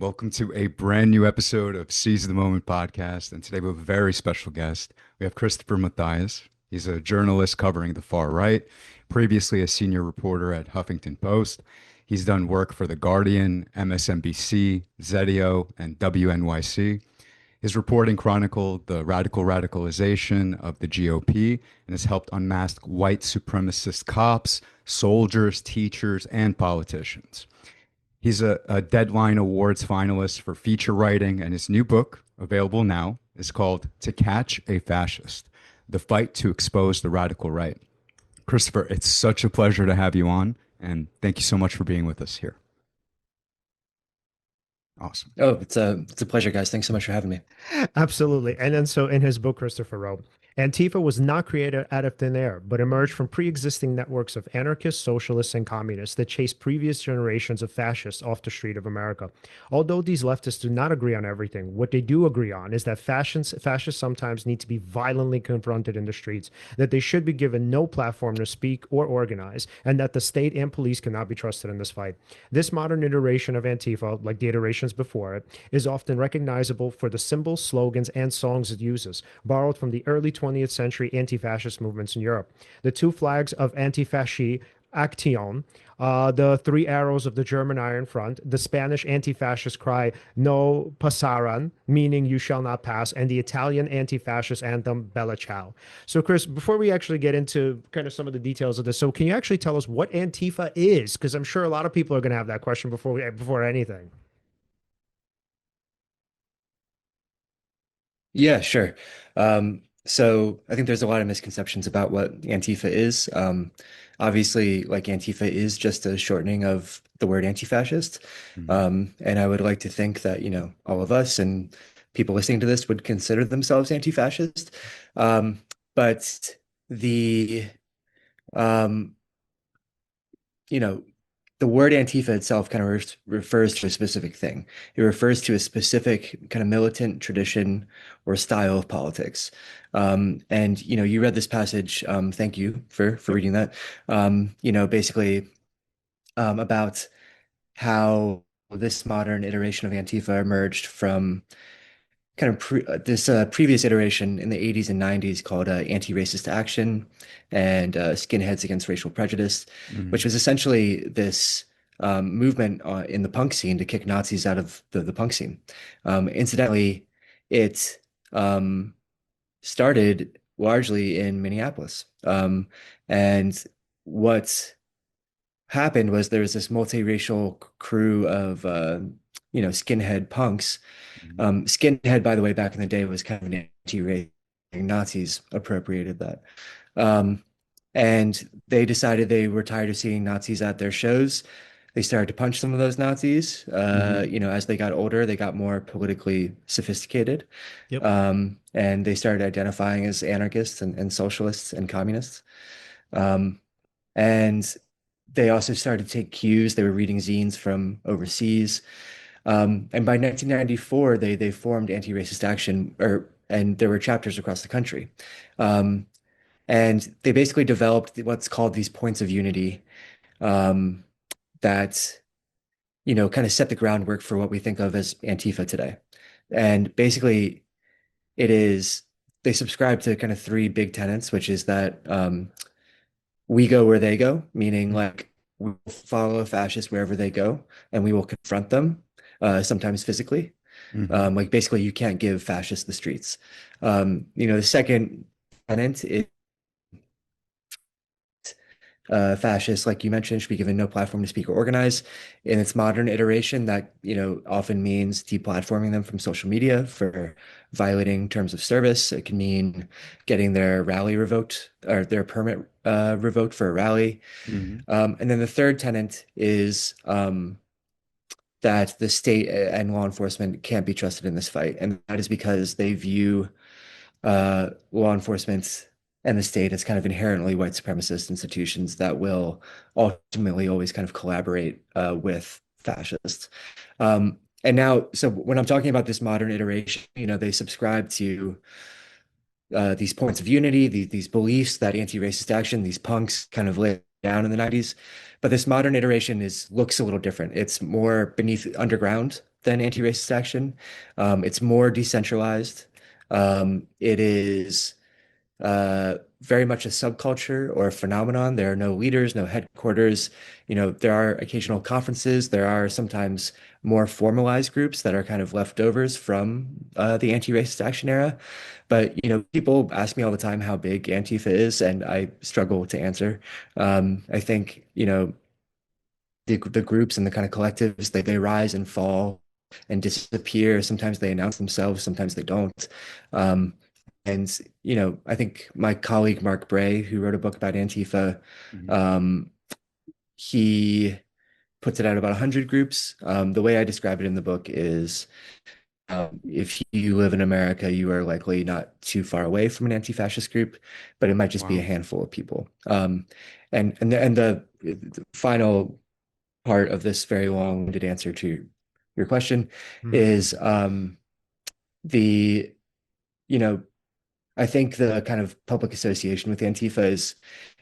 Welcome to a brand new episode of Seize the Moment podcast. And today we have a very special guest. We have Christopher Mathias. He's a journalist covering the far right, previously a senior reporter at Huffington Post. He's done work for The Guardian, MSNBC, Zeteo, and WNYC. His reporting chronicled the radical radicalization of the GOP and has helped unmask white supremacist cops, soldiers, teachers, and politicians. He's a Deadline Awards finalist for feature writing, and his new book, available now, is called To Catch a Fascist: The Fight to Expose the Radical Right. Christopher, it's such a pleasure to have you on, and thank you so much for being with us here. Awesome. Oh, it's a pleasure, guys. Thanks so much for having me. Absolutely. And then so in his book, Christopher wrote, Antifa was not created out of thin air, but emerged from pre-existing networks of anarchists, socialists, and communists that chased previous generations of fascists off the street of America. Although these leftists do not agree on everything, what they do agree on is that fascists sometimes need to be violently confronted in the streets, that they should be given no platform to speak or organize, and that the state and police cannot be trusted in this fight. This modern iteration of Antifa, like the iterations before it, is often recognizable for the symbols, slogans, and songs it uses, borrowed from the early 20th century anti-fascist movements in Europe. The two flags of anti-fasci action, the three arrows of the German Iron Front, the Spanish anti-fascist cry "No pasaran," meaning "You shall not pass," and the Italian anti-fascist anthem "Bella Ciao." So, Chris, before we actually get into kind of some of the details of this, so can you actually tell us what Antifa is? Because I'm sure a lot of people are going to have that question before anything. Yeah, sure. So I think there's a lot of misconceptions about what Antifa is. Obviously, like Antifa is just a shortening of the word anti-fascist. Mhm. And I would like to think that, all of us and people listening to this would consider themselves anti-fascist. But the um, you know, the word Antifa itself kind of refers to a specific thing. It refers to a specific kind of militant tradition or style of politics. And you read this passage. Thank you for reading that. Basically about how this modern iteration of Antifa emerged from kind of this previous iteration in the 80s and 90s called Anti-Racist Action and Skinheads Against Racial Prejudice, which Mhm. was essentially this movement in the punk scene to kick Nazis out of the punk scene. Incidentally, it started largely in Minneapolis. And what happened was there was this multiracial crew of skinhead punks. Mhm. Skinhead, by the way, back in the day was kind of an anti-race. Nazis appropriated that. Um, and they decided they were tired of seeing Nazis at their shows. They started to punch some of those Nazis. Mhm. As they got older, they got more politically sophisticated. Yep. And they started identifying as anarchists and socialists and communists. Um, and they also started to take cues. They were reading zines from overseas. And by 1994, they formed Anti-Racist Action, and there were chapters across the country. Um, and they basically developed what's called these points of unity um, that, kind of set the groundwork for what we think of as Antifa today. And basically, it is they subscribe to kind of three big tenets, which is that we go where they go, meaning like we will follow a fascist wherever they go, and we will confront them, sometimes physically. Mhm. Like basically, you can't give fascists the streets. The second tenet is fascists, like you mentioned, should be given no platform to speak or organize. In its modern iteration, that often means deplatforming them from social media for violating terms of service. It can mean getting their rally revoked or their permit revoked for a rally. Mhm. And then the third tenet is that the state and law enforcement can't be trusted in this fight, and that is because they view law enforcement and the state as kind of inherently white supremacist institutions that will ultimately always kind of collaborate with fascists. And now, so when I'm talking about this modern iteration, they subscribe to these points of unity, these beliefs that anti-racist action, these punks kind of laid down in the 90s. But this modern iteration looks a little different. It's more beneath underground. than anti-racist action. It's more decentralized. It is very much a subculture or a phenomenon. There are no leaders, no headquarters. There are occasional conferences. There are sometimes more formalized groups that are kind of leftovers from the anti-racist action era. But, people ask me all the time how big Antifa is, and I struggle to answer. I think, the groups and the kind of collectives, they rise and fall and disappear. Sometimes they announce themselves, sometimes they don't. Um, and, I think my colleague Mark Bray, who wrote a book about Antifa, Mhm. um, he puts it out about 100 groups. The way I describe it in the book is if you live in America, you are likely not too far away from an anti-fascist group, but it might just be a Wow. handful of people. The final part of this very long-winded answer to your question Mhm. is the, you know, I think the kind of public association with Antifa is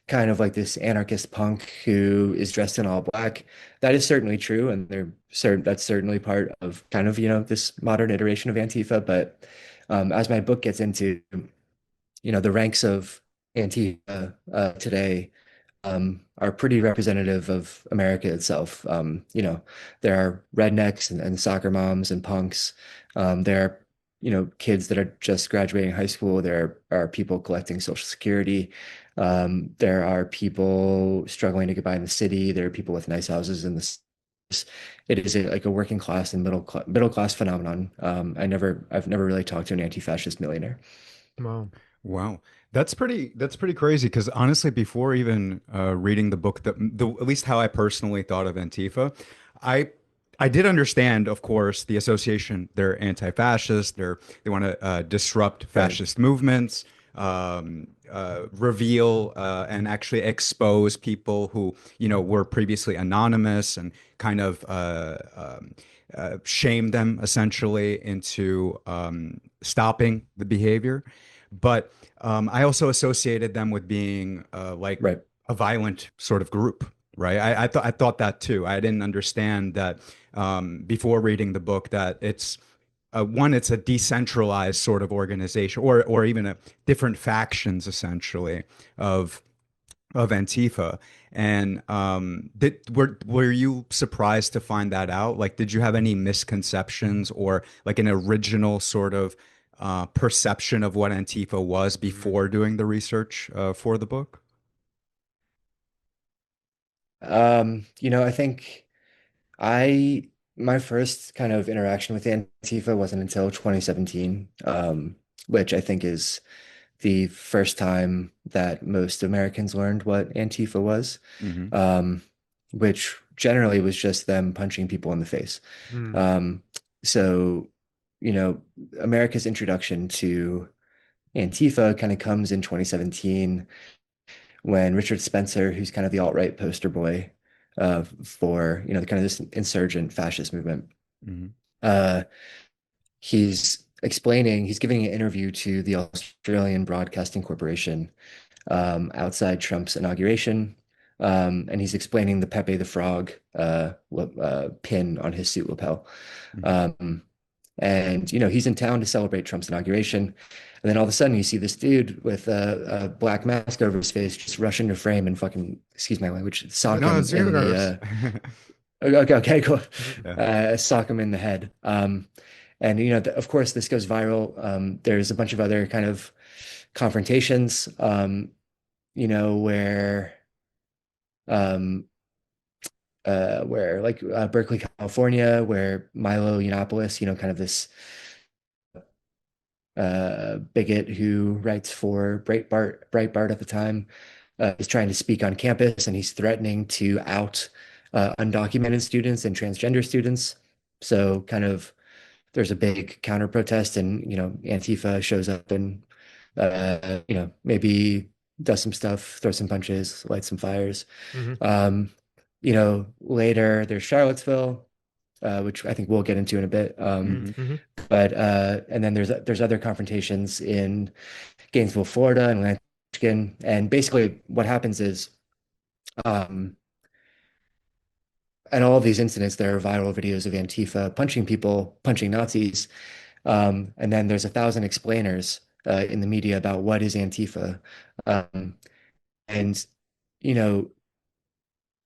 kind of like this anarchist punk who is dressed in all black. That is certainly true, and that's certainly part of kind of, this modern iteration of Antifa. But as my book gets into, the ranks of Antifa today are pretty representative of America itself. There are rednecks and soccer moms and punks. There are, kids that are just graduating high school. There are people collecting Social Security. There are people struggling to get by in the city. There are people with nice houses in the it is like a working class and middle class phenomenon. I've never really talked to an anti-fascist millionaire. Wow. Wow. That's pretty crazy because honestly, before even reading the book, at least how I personally thought of Antifa, I I did understand, of course, the association. They're anti-fascist. They want to disrupt Right, fascist movements, reveal and actually expose people who were previously anonymous and kind of shame them essentially into stopping the behavior. But I also associated them with being like right. a violent sort of group, right? I thought that too. I didn't understand that before reading the book that it's a decentralized sort of organization, or even a different factions essentially of Antifa. And were you surprised to find that out? Like, did you have any misconceptions or like an original sort of perception of what Antifa was before doing the research for the book? I think I my first kind of interaction with Antifa wasn't until 2017, which I think is the first time that most Americans learned what Antifa was, Hmm. um, which generally was just them punching people in the face. Mm. Um, so, you know, America's introduction to Antifa kind of comes in 2017 when Richard Spencer, who's kind of the alt-right poster boy for, kind of this insurgent fascist movement, Hmm. uh, he's giving an interview to the Australian Broadcasting Corporation outside Trump's inauguration. And he's explaining the Pepe the Frog pin on his suit lapel. Hmm. Um, and he's in town to celebrate Trump's inauguration, and then all of a sudden you see this dude with a black mask over his face just rush into frame and fucking, excuse my language, sock No, him it's in the universe. okay, cool, Yeah. sock him in the head. And of course this goes viral. There's a bunch of other kind of confrontations, where um, like Berkeley, California, where Milo Yiannopoulos, kind of this bigot who writes for Breitbart at the time, is trying to speak on campus, and he's threatening to out undocumented students and transgender students. So kind of there's a big counter protest, and Antifa shows up and maybe does some stuff, throw some punches, light some fires. Hmm. Um, Later there's Charlottesville, which I think we'll get into in a bit. Hmm. Hmm. But and then there's other confrontations in Gainesville, Florida, and Atlantic Michigan. And basically, what happens is, um, and all of these incidents, there are viral videos of Antifa punching people, punching Nazis. And then there's 1,000 explainers in the media about what is Antifa. Um, and, you know,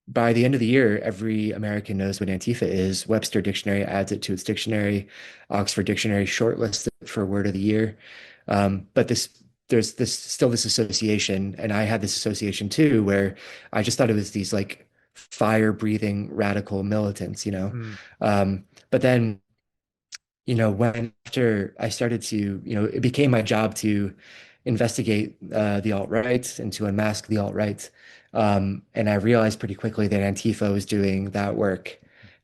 by the end of the year, every American knows what Antifa is. Webster Dictionary adds it to its dictionary. Oxford Dictionary shortlists it for word of the year. But there's this association, and I had this association too, where I just thought it was these like fire-breathing radical militants, you know. Mm, But then, when after I started to, it became my job to investigate the alt-right and to unmask the alt-right. And I realized pretty quickly that Antifa was doing that work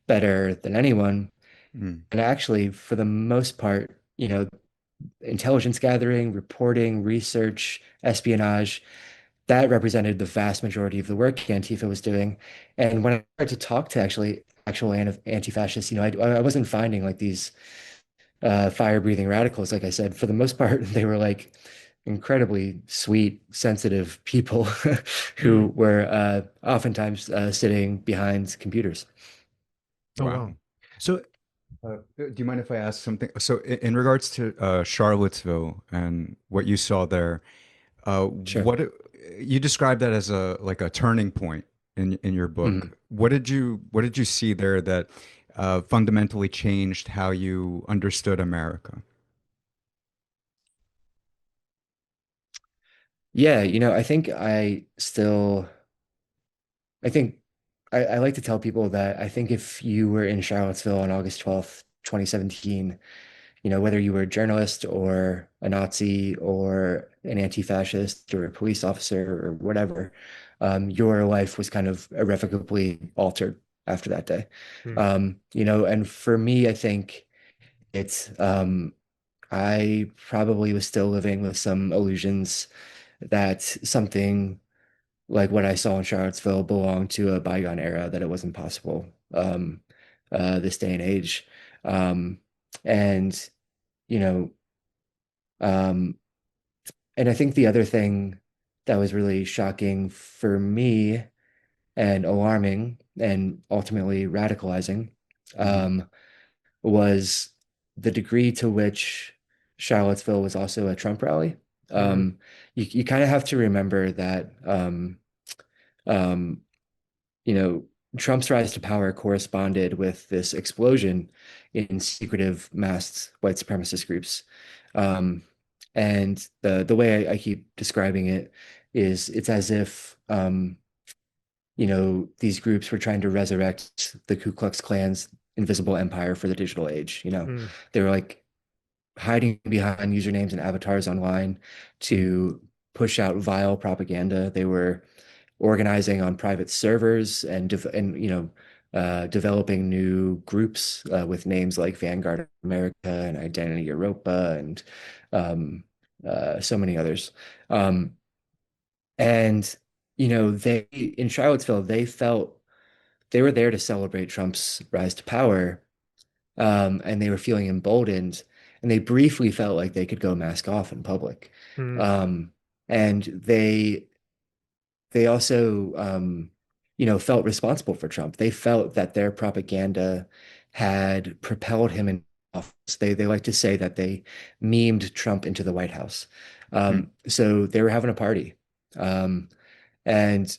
better than anyone. Mm, And actually, for the most part, intelligence gathering, reporting, research, espionage, that represented the vast majority of the work Antifa was doing. And when I started to talk to actual anti-fascists, I wasn't finding like these fire-breathing radicals. Like I said, for the most part, they were like incredibly sweet, sensitive people who mm. were oftentimes sitting behind computers. Oh, wow. wow. So, Do you mind if I ask something? So, in regards to Charlottesville and what you saw there, Sure. what you described that as a like a turning point in your book. Mhm. What did you see there that fundamentally changed how you understood America? Yeah, I think I like to tell people that I think if you were in Charlottesville on August 12th, 2017, whether you were a journalist or a Nazi or an anti-fascist or a police officer or whatever, your life was kind of irrevocably altered after that day. mm, And for me, I think I probably was still living with some illusions that something like what I saw in Charlottesville belonged to a bygone era, that it wasn't possible this day and age. Um, and, you know, um, and I think the other thing that was really shocking for me and alarming and ultimately radicalizing Hmm. um, was the degree to which Charlottesville was also a Trump rally. mm, You kind of have to remember that um, you know, Trump's rise to power corresponded with this explosion in secretive masked white supremacist groups. Um, and the way I keep describing it is it's as if these groups were trying to resurrect the Ku Klux Klan's invisible empire for the digital age. mm, They were like hiding behind usernames and avatars online to push out vile propaganda. They were organizing on private servers and developing new groups with names like Vanguard America and Identity Europa and um, so many others. Um, and they in Charlottesville, they felt they were there to celebrate Trump's rise to power, and they were feeling emboldened, and they briefly felt like they could go mask off in public. mm, Um, and they also, felt responsible for Trump. They felt that their propaganda had propelled him in office. They like to say that they memed Trump into the White House. Hmm. So they were having a party. Um, and,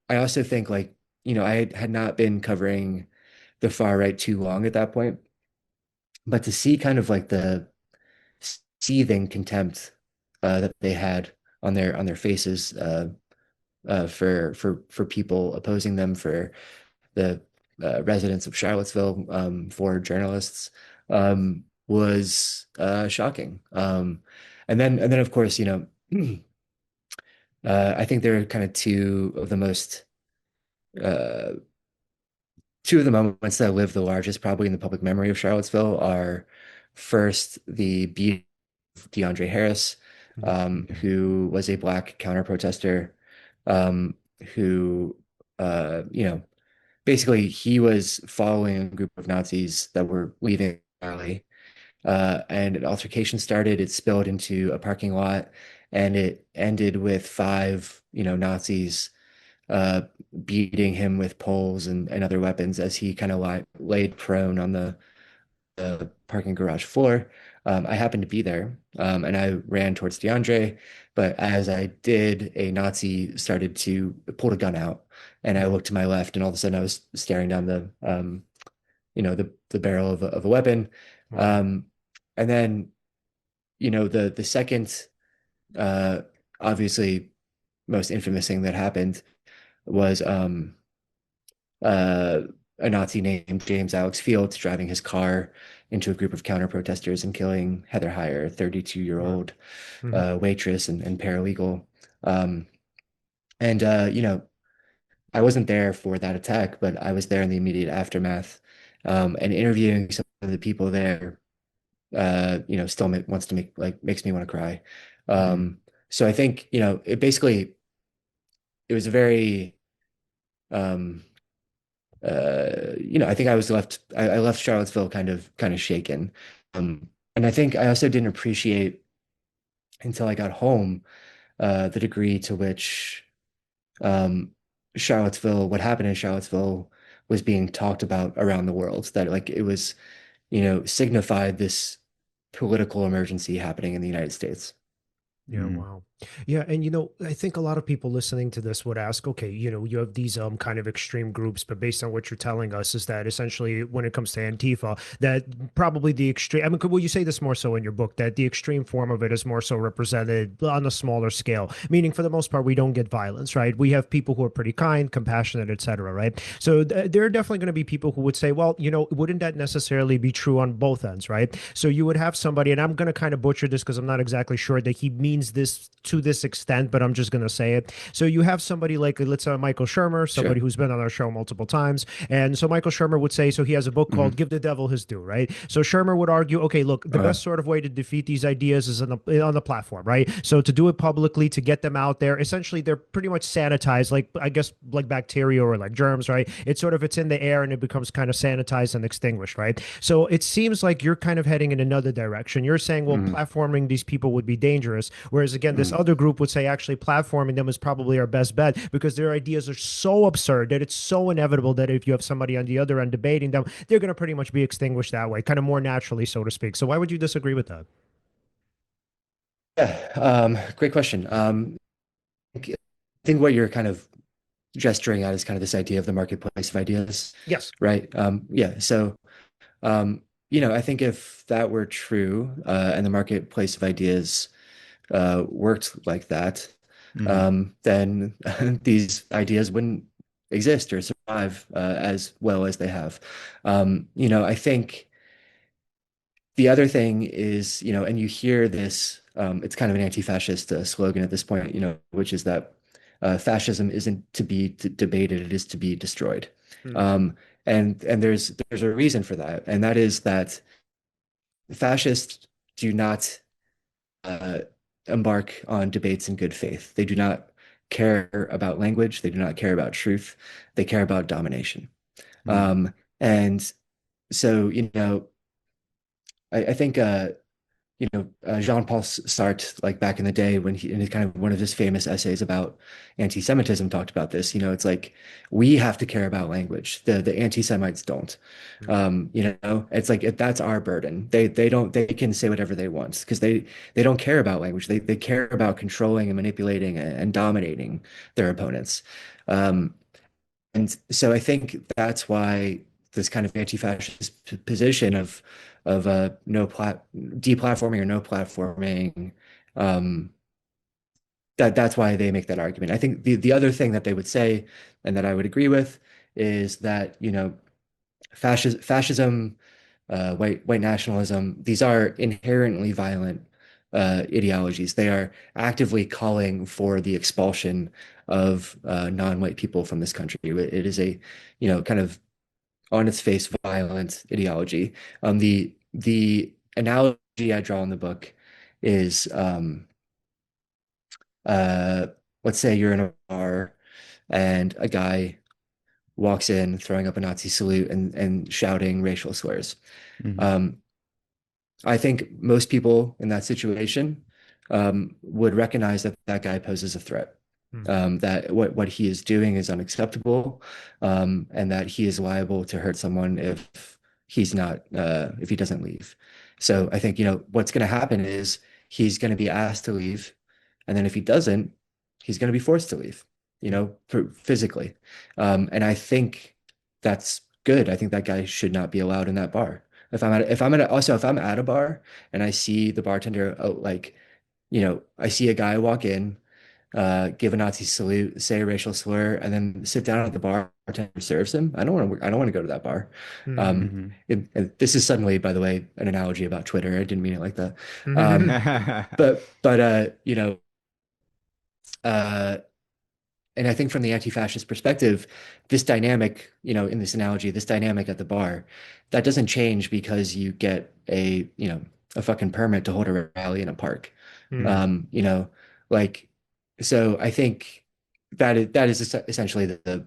I also think like, I had not been covering the far right too long at that point, but to see kind of like the seething contempt that they had on their faces for people opposing them, for the residents of Charlottesville, for journalists, was shocking. And then of course, I think there are kind of uh, two of the moments that live the largest, probably in the public memory of Charlottesville, are first the beat of DeAndre Harris, mm, Yeah. who was a black counter protester, um, who basically he was following a group of Nazis that were leaving the rally, and an altercation started. It spilled into a parking lot, and it ended with five, Nazis uh, beating him with poles and other weapons as he kind of laid prone on the parking garage floor. I happened to be there, and I ran towards DeAndre, but as I did, a Nazi started to pull a gun out, and I Wow. looked to my left, and all of a sudden I was staring down the barrel of a weapon. Wow. Um, and then, the second, uh, obviously most infamous thing that happened was uh, a Nazi named James Alex Fields driving his car into a group of counter protesters and killing Heather Heyer, 32-year-old Wow. Hmm. waitress and paralegal. Um, and I wasn't there for that attack, but I was there in the immediate aftermath. And interviewing some of the people there, still wants to makes me want to cry. Mm. So I think, it was a very, um, I think I left Charlottesville kind of shaken. And I think I also didn't appreciate until I got home, the degree to which, um, what happened in Charlottesville was being talked about around the world, that like it was, signified this political emergency happening in the United States. Yeah, Mm. wow. Yeah, and I think a lot of people listening to this would ask, okay, you have these kind of extreme groups, but based on what you're telling us is that essentially when it comes to Antifa, that probably the extreme, I mean, well, you say this more so in your book, that the extreme form of it is more so represented on a smaller scale, meaning for the most part we don't get violence, right? We have people who are pretty kind, compassionate, etc., right? So there are definitely going to be people who would say, well, wouldn't that necessarily be true on both ends, right? So you would have somebody, and I'm going to kind of butcher this because I'm not exactly sure that he means this to this extent, but I'm just going to say it. So you have somebody like, let's say, Michael Shermer, somebody Sure. who's been on our show multiple times. And so Michael Shermer would say, so he has a book called Hmm. Give the Devil His Due, right? So Shermer would argue, okay, look, the Uh, best sort of way to defeat these ideas is on the platform, right? So to do it publicly, to get them out there, essentially they're pretty much sanitized, like I guess like bacteria or like germs, right? It's in the air and it becomes kind of sanitized and extinguished, right? So it seems like you're kind of heading in another direction. You're saying, well, hmm platforming these people would be dangerous. Whereas again, this hmm other group would say actually platforming them is probably our best bet because their ideas are so absurd that it's so inevitable that if you have somebody on the other end debating them, they're going to pretty much be extinguished that way, kind of more naturally, so to speak. So why would you disagree with that? Yeah, great question. I think what you're kind of gesturing at is kind of this idea of the marketplace of ideas, Yes. right? Yeah. So, um, I think if that were true, and the marketplace of ideas worked like that, Mm. then these ideas wouldn't exist or survive as well as they have. I think the other thing is, and you hear this, it's kind of an anti-fascist slogan at this point, which is that fascism isn't to be debated, it is to be destroyed. Mm, Um, and there's a reason for that, and that is that fascists do not uh, embark on debates in good faith. They do not care about language. They do not care about truth. They care about domination. Mm. And so, I think Jean-Paul Sartre, like back in the day when he, in his kind of one of his famous essays about anti-Semitism, talked about this. It's like we have to care about language. The anti-Semites don't. mm, It's like that's our burden. They don't they can say whatever they want because they don't care about language. They care about controlling and manipulating and dominating their opponents. Um, and so I think that's why this kind of anti-fascist position of no deplatforming or no platforming, um, that's why they make that argument. I think the other thing that they would say, and that I would agree with, is that fascism, white nationalism, these are inherently violent ideologies. They are actively calling for the expulsion of non-white people from this country. It is a, kind of on its face violent ideology. The analogy I draw in the book is, uh, let's say you're in a bar and a guy walks in throwing up a Nazi salute and shouting racial slurs. Mm. Um, I think most people in that situation would recognize that that guy poses a threat. Mm. that what he is doing is unacceptable, and that he is liable to hurt someone if he doesn't leave. So I think, what's going to happen is he's going to be asked to leave, and then if he doesn't, he's going to be forced to leave, physically. And I think that's good. I think that guy should not be allowed in that bar. If I'm at a bar and I see the bartender, I see a guy walk in, give a Nazi salute, say a racial slur, and then sit down at the bar. Bartender serves him. I don't want to go to that bar. Mm. Um, Hmm. and this is suddenly, by the way, an analogy about Twitter. I didn't mean it like that. Mm. Um, but uh, and I think from the anti-fascist perspective, this dynamic, in this analogy, this dynamic at the bar, that doesn't change because you get a fucking permit to hold a rally in a park. Mm. Um, you know, like, so I think that is essentially the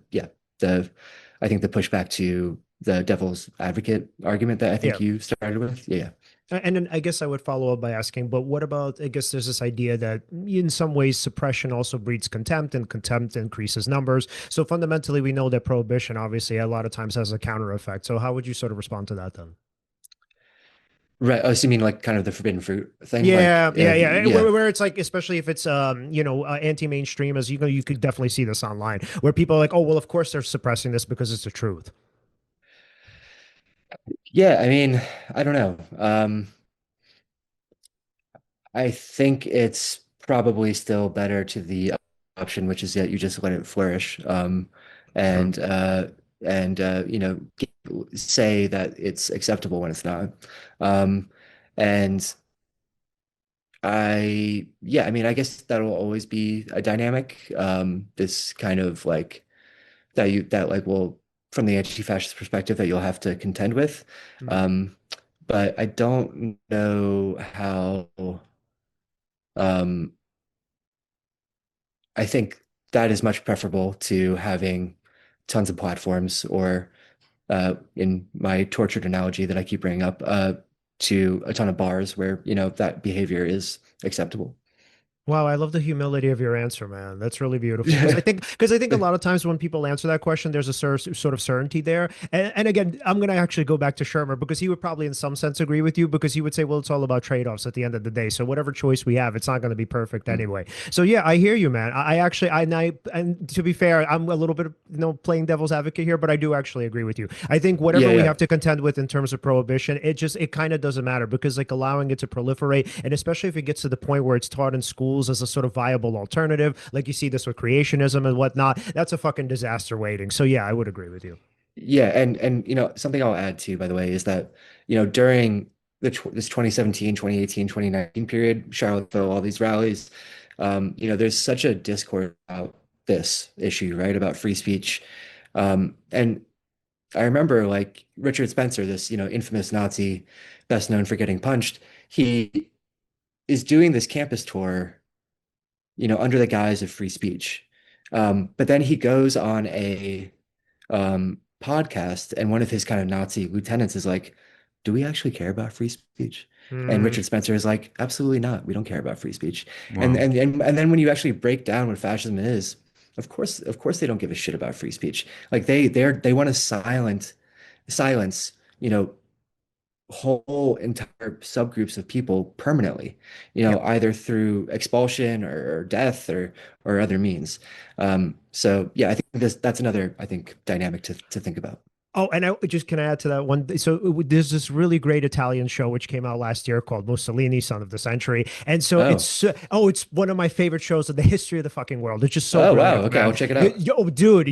I think the pushback to the devil's advocate argument that I Yeah. think you started with. Yeah. And then I guess I would follow up by asking, but what about, I guess there's this idea that in some ways suppression also breeds contempt and contempt increases numbers. So fundamentally, we know that prohibition obviously a lot of times has a counter effect. So how would you sort of respond to that then? Right. Oh, so you mean like kind of the forbidden fruit thing? Yeah, yeah, yeah. Yeah. Where it's like, especially if it's anti-mainstream, as you know, you could definitely see this online, where people are like, oh, well, of course they're suppressing this because it's the truth. Yeah, I mean, I don't know. I think it's probably still better to the option, which is that you just let it flourish, Sure. and say that it's acceptable when it's not. Um, and yeah, I mean, I guess that'll always be a dynamic. This kind of like will, from the anti-fascist perspective, that you'll have to contend with. Mm. Um, but I don't know how. Um, I think that is much preferable to having tons of platforms, or in my tortured analogy that I keep bringing up, to a ton of bars where, that behavior is acceptable. Wow, I love the humility of your answer, man. That's really beautiful. Because I think a lot of times when people answer that question, there's a sort of certainty there. And again, I'm going to actually go back to Shermer because he would probably, in some sense, agree with you because he would say, well, it's all about trade-offs at the end of the day. So whatever choice we have, it's not going to be perfect anyway. So yeah, I hear you, man. I actually, and to be fair, I'm a little bit, playing devil's advocate here, but I do actually agree with you. I think Yeah, whatever we yeah. have to contend with in terms of prohibition, it kind of doesn't matter because like allowing it to proliferate, and especially if it gets to the point where it's taught in schools as a sort of viable alternative, like you see this with creationism and whatnot, that's a fucking disaster waiting. So yeah, I would agree with you. Yeah, and something I'll add too, by the way, is that during this 2017, 2018, 2019 period, Charlottesville, all these rallies, there's such a discourse about this issue, right? About free speech. And I remember like Richard Spencer, this infamous Nazi, best known for getting punched. He is doing this campus tour, under the guise of free speech. But then he goes on a podcast, and one of his kind of Nazi lieutenants is like, "Do we actually care about free speech?" And Mm, Richard Spencer is like, "Absolutely not. We don't care about free speech." And Wow. and and then when you actually break down what fascism is, of course they don't give a shit about free speech. Like they want to silence, whole entire subgroups of people permanently, yeah. either through expulsion or death or other means. So yeah, I think that's another, I think, dynamic to think about. Oh, and I just can I add to that one. So there's this really great Italian show which came out last year called Mussolini, Son of the Century, and so Oh, it's one of my favorite shows in the history of the fucking world. It's just so oh wow. brilliant, Okay, I'll man. check it out. Yo, dude,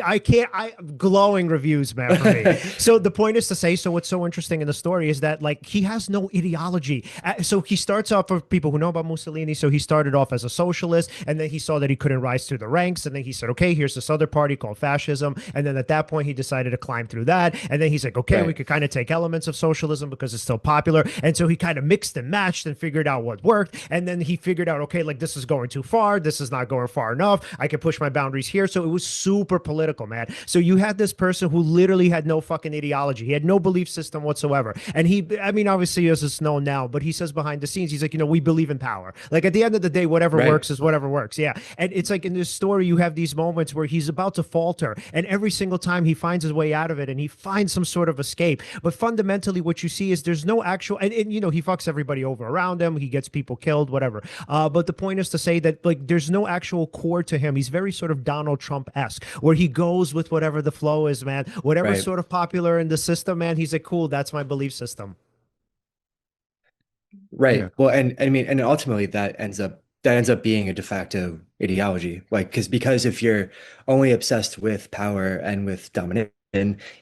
I can't. I glowing reviews, man, for me. So the point is to say, so what's so interesting in the story is that like he has no ideology. So he starts off, for people who know about Mussolini. So he started off as a socialist, and then he saw that he couldn't rise through the ranks, and then he said, okay, here's this other party called fascism, and then at that point he decided to climb climb through that. And then he's like, okay, we Right. could kind of take elements of socialism because it's still popular. And so he kind of mixed and matched and figured out what worked. And then he figured out, okay, like this is going too far. This is not going far enough. I can push my boundaries here. So it was super political, man. So you had this person who literally had no fucking ideology. He had no belief system whatsoever. And he, I mean, obviously, as it's known now, but he says behind the scenes, he's like, we believe in power. Like at the end of the day, whatever Right. works is whatever works. Yeah. And it's like in this story, you have these moments where he's about to falter. And every single time he finds his way out of it and he finds some sort of escape. But fundamentally, what you see is there's no actual, and he fucks everybody over around him. He gets people killed, whatever. But the point is to say that like there's no actual core to him. He's very sort of Donald Trump-esque, where he goes with whatever the flow is, man. Whatever's Right. sort of popular in the system, man. He's like, cool, that's my belief system. Yeah. Right. Well, and I mean, and ultimately that ends up being a de facto ideology. Like, because if you're only obsessed with power and with domination,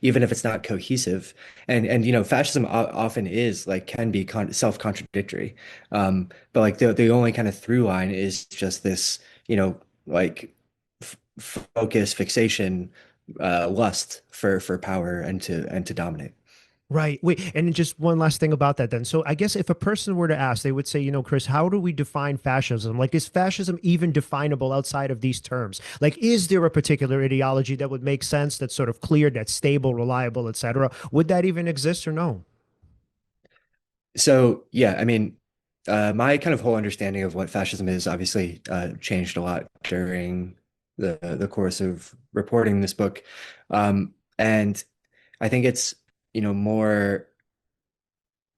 even if it's not cohesive, and fascism often is like can be self-contradictory. But like the only kind of through line is just this, like focus, fixation, lust for power and to dominate. Right. Wait, and just one last thing about that then. So I guess if a person were to ask, they would say, Chris, how do we define fascism? Like, is fascism even definable outside of these terms? Like, is there a particular ideology that would make sense, that's sort of clear, that's stable, reliable, etc.? Would that even exist or no? So yeah, I mean, my kind of whole understanding of what fascism is obviously changed a lot during the course of reporting this book, and I think it's more.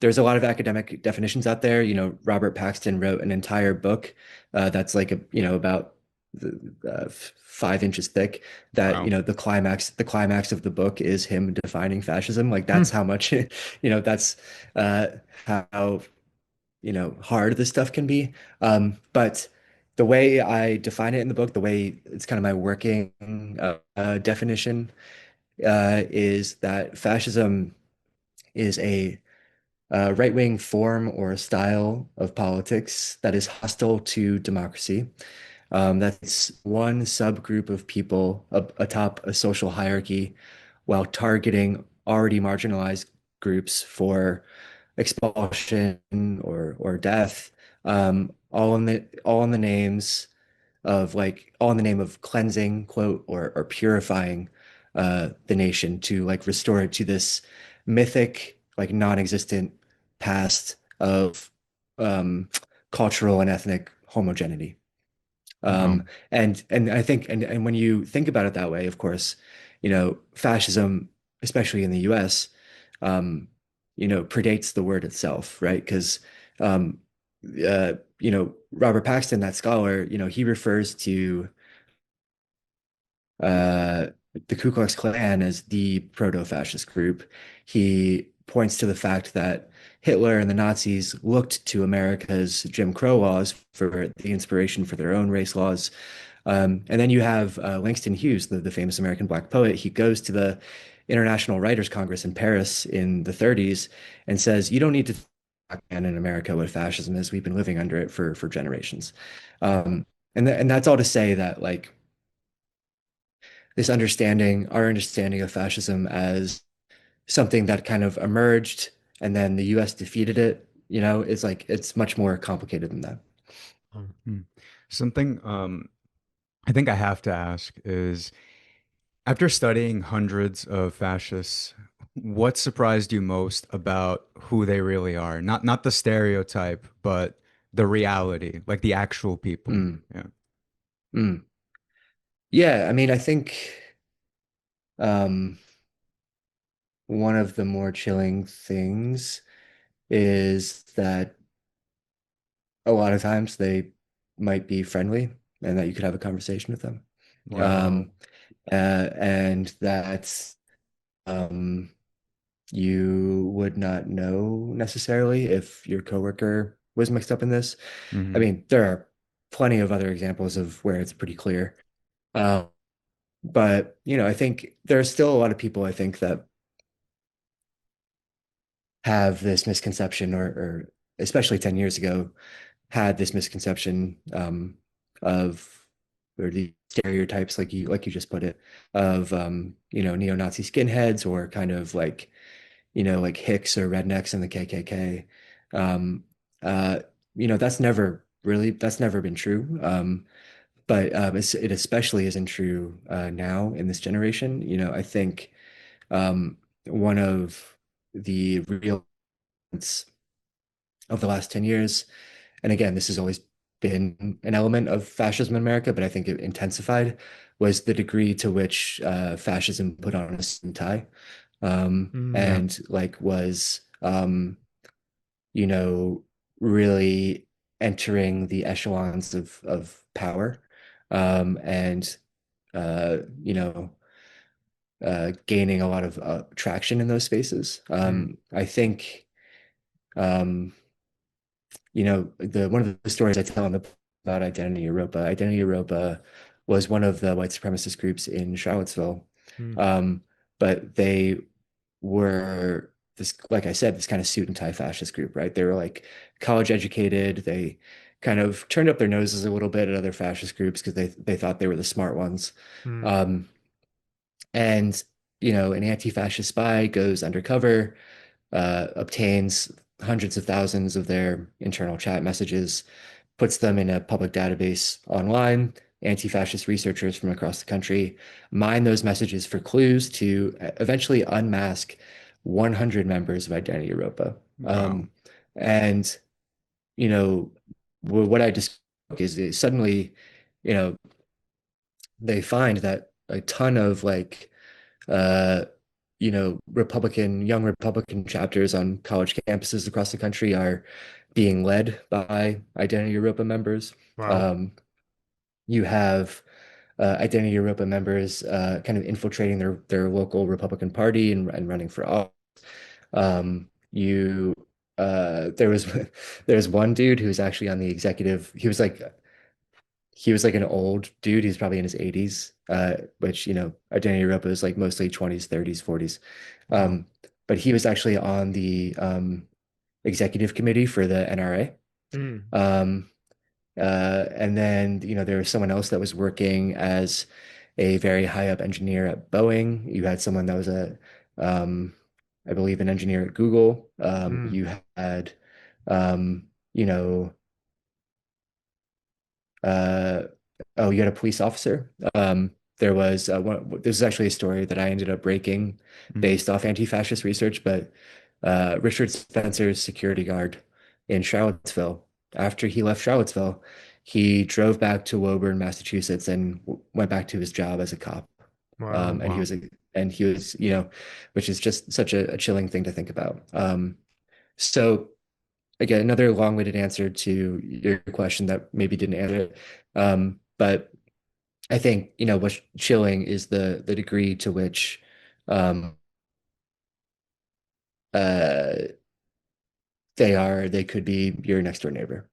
There's a lot of academic definitions out there. Robert Paxton wrote an entire book that's like about 5 inches thick. That Wow. the climax of the book is him defining fascism. Like Hmm. that's how much that's uh, how hard this stuff can be. But the way I define it in the book, the way it's kind of my working definition, is that fascism is a right-wing form or a style of politics that is hostile to democracy. That's one subgroup of people atop a social hierarchy while targeting already marginalized groups for expulsion or death, all in the name of cleansing, quote, or purifying the nation to like restore it to this mythic, like non-existent past of um, cultural and ethnic homogeneity. Wow. And I think and when you think about it that way, of course, fascism, especially in the US, predates the word itself, right? Because Robert Paxton, that scholar, he refers to uh, the Ku Klux Klan as the proto-fascist group. He points to the fact that Hitler and the Nazis looked to America's Jim Crow laws for the inspiration for their own race laws. And then you have Langston Hughes, the famous American Black poet. He goes to the International Writers Congress in Paris in the 30s and says, "You don't need to understand in America what fascism is. We've been living under it for generations." And that's all to say that like our understanding of fascism as something that kind of emerged and then the US defeated it, is like it's much more complicated than that. Hmm. Something I think I have to ask is after studying hundreds of fascists, what surprised you most about who they really are? Not the stereotype, but the reality, like the actual people. Mm, Yeah. mm. Yeah, I mean, I think um, one of the more chilling things is that a lot of times they might be friendly and that you could have a conversation with them. Wow. Um, and that um, you would not know necessarily if your coworker was mixed up in this. I Hmm. mean, there are plenty of other examples of where it's pretty clear. Um, but I think there are still a lot of people I think that have this misconception, or especially 10 years ago, had this misconception of or the stereotypes, like you just put it, of neo-Nazi skinheads, or kind of like, like hicks or rednecks in the KKK. Um, uh, that's never been true. But it especially isn't true now in this generation. I think um, one of the real events of the last 10 years, and again, this has always been an element of fascism in America, but I think it intensified, was the degree to which fascism put on a suit and tie, Yeah. and like was you know, really entering the echelons of power, and uh, you know, gaining a lot of traction in those spaces. Mm, I think, um, the one of the stories I tell in about Identity Europa. Identity Europa was one of the white supremacist groups in Charlottesville, mm, um, but they were this, like I said, this kind of suit and tie fascist group, right? They were like college educated. They kind of turned up their noses a little bit at other fascist groups because they thought they were the smart ones. mm, Um, and an anti-fascist spy goes undercover, obtains hundreds of thousands of their internal chat messages, puts them in a public database online. Anti-fascist researchers from across the country mine those messages for clues to eventually unmask 100 members of Identity Europa. Wow. And what I just is suddenly, you know, they find that a ton of like uh, young Republican chapters on college campuses across the country are being led by Identity Europa members. wow. Um, you have Identity Europa members kind of infiltrating their local Republican Party and running for office. You there was there's one dude who was actually on the executive. He was like an old dude. He's probably in his 80s, which, Identity Europa is like mostly 20s, 30s, 40s. Wow. Um, but he was actually on the executive committee for the NRA. Mm, Um, and then, there was someone else that was working as a very high up engineer at Boeing. You had someone that was um, I believe, an engineer at Google. mm, You had, you know, uh, oh, you had a police officer. There was this is actually a story that I ended up breaking Mm. based off anti-fascist research, but Richard Spencer's security guard in Charlottesville, after he left Charlottesville, he drove back to Woburn, Massachusetts, and went back to his job as a cop. wow. And Wow. he was, which is just such a chilling thing to think about. So again, another long-winded answer to your question that maybe didn't answer it. But I think, what's chilling is the degree to which um, uh, they could be your next door neighbor.